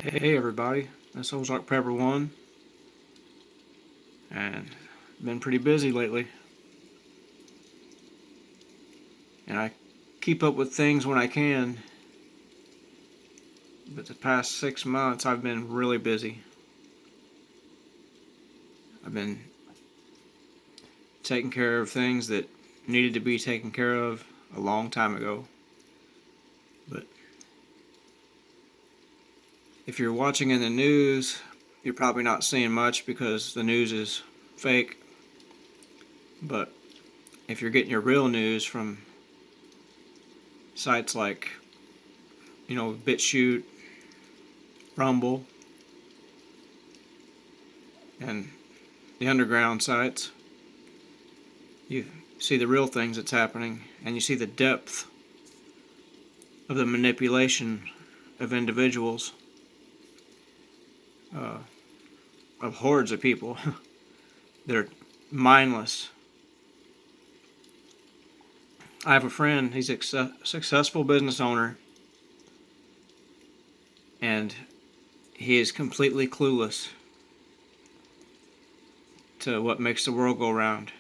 Hey everybody, this Ozark Prepper 1, and been pretty busy lately. And I keep up with things when I can, but the past 6 months I've been really busy. I've been taking care of things that needed to be taken care of a long time ago. But if you're watching in the news, you're probably not seeing much because the news is fake. But if you're getting your real news from sites like, BitChute, Rumble, and the underground sites, you see the real things that's happening, and you see the depth of the manipulation of individuals, uh, of hordes of people that are mindless. I have a friend, he's a successful business owner, and he is completely clueless to what makes the world go round.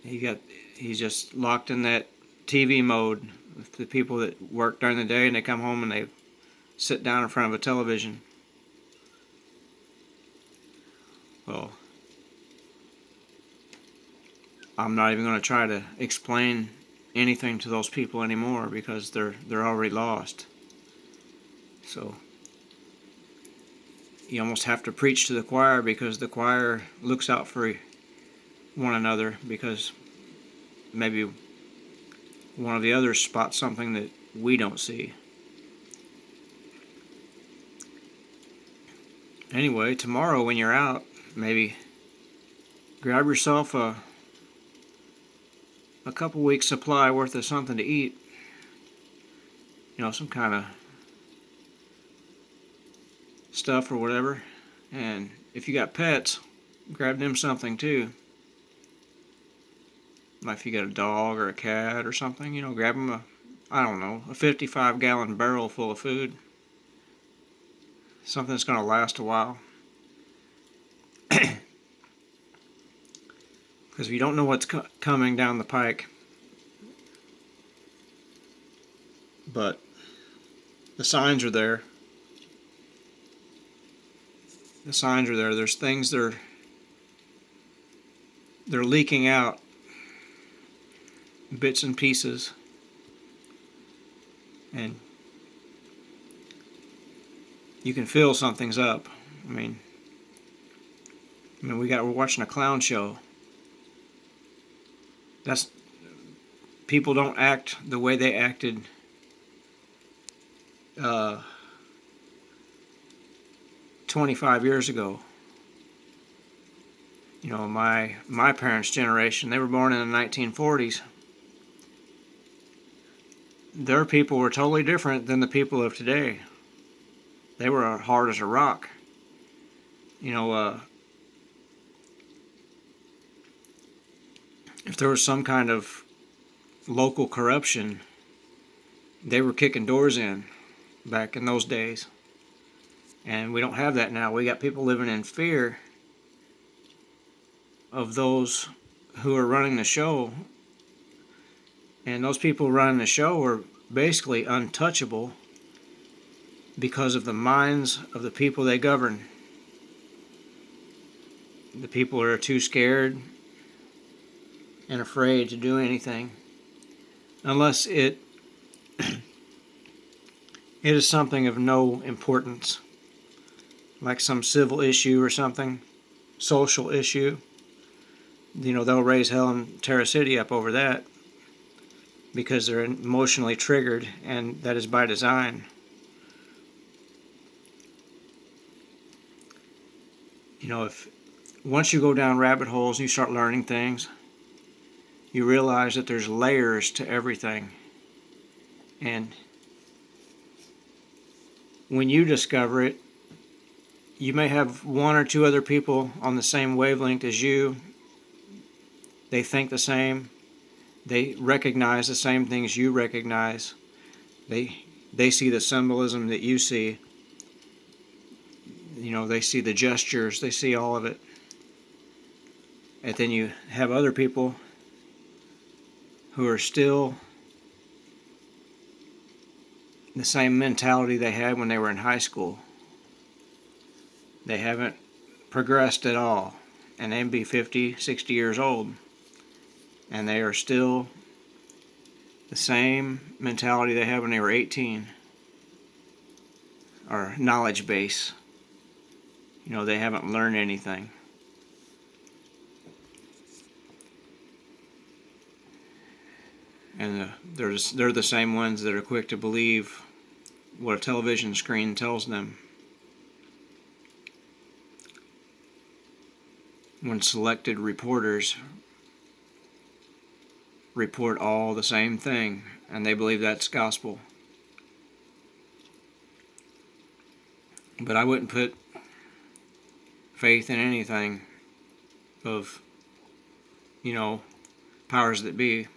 He's just locked in that TV mode with the people that work during the day, and they come home and they sit down in front of a television. Well, I'm not even going to try to explain anything to those people anymore because they're already lost. So you almost have to preach to the choir, because the choir looks out for one another, because maybe one of the others spots something that we don't see. Anyway, tomorrow when you're out, maybe grab yourself a couple weeks supply worth of something to eat. Some kind of stuff or whatever. And if you got pets, grab them something too. Like if you got a dog or a cat or something, grab them a 55-gallon barrel full of food. Something that's going to last a while. Because you don't know what's coming down the pike. But the signs are there. The signs are there. There's things they're leaking out, bits and pieces. And you can feel something's up. We're watching a clown show. People don't act the way they acted 25 years ago. My parents' generation, they were born in the 1940s. Their people were totally different than the people of today. They were hard as a rock. If there was some kind of local corruption, they were kicking doors in back in those days. And we don't have that now. We got people living in fear of those who are running the show. And those people running the show are basically untouchable because of the minds of the people they govern. The people are too scared and afraid to do anything unless it is something of no importance, like some civil issue or something, social issue. They'll raise hell and tear a city up over that because they're emotionally triggered, and that is by design. If once you go down rabbit holes and you start learning things, you realize that there's layers to everything. And when you discover it, you may have one or two other people on the same wavelength as you. They think the same. They recognize the same things you recognize. They They see the symbolism that you see. They see the gestures, they see all of it. And then you have other people who are still the same mentality they had when they were in high school. They haven't progressed at all. And they'd be 50, 60 years old. And they are still the same mentality they had when they were 18. Or knowledge base. They haven't learned anything. And they're the same ones that are quick to believe what a television screen tells them. When selected reporters report all the same thing, and they believe that's gospel. But I wouldn't put faith in anything of, powers that be.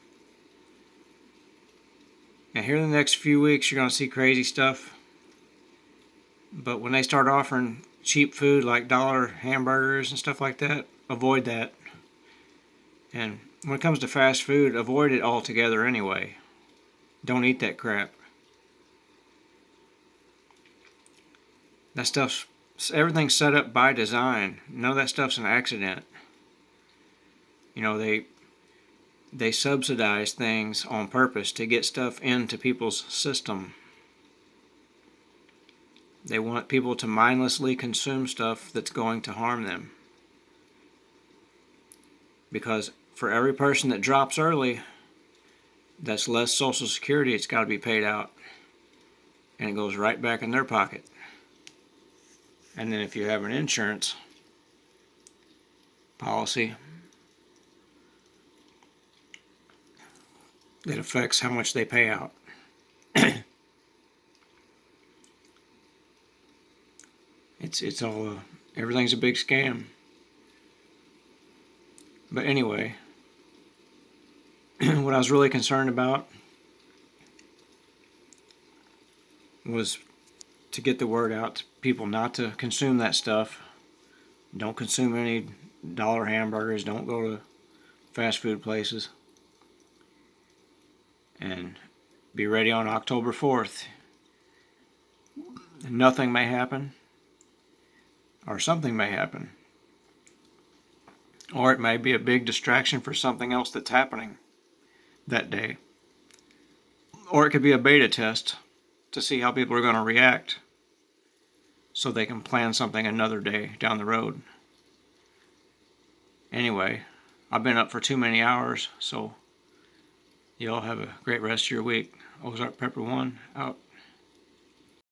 And here in the next few weeks, you're going to see crazy stuff. But when they start offering cheap food like dollar hamburgers and stuff like that, avoid that. And when it comes to fast food, avoid it altogether anyway. Don't eat that crap. Everything's set up by design. None of that stuff's an accident. They subsidize things on purpose to get stuff into people's system. They want people to mindlessly consume stuff that's going to harm them. Because for every person that drops early, that's less Social Security it's got to be paid out. And it goes right back in their pocket. And then if you have an insurance policy, it affects how much they pay out. It's all everything's a big scam. But anyway, what I was really concerned about was to get the word out to people not to consume that stuff. Don't consume any dollar hamburgers. Don't go to fast food places. And be ready on October 4th. Nothing may happen, or something may happen. Or it may be a big distraction for something else that's happening that day. Or it could be a beta test to see how people are going to react so they can plan something another day down the road. Anyway, I've been up for too many hours, so y'all have a great rest of your week. Ozark Pepper 1 out.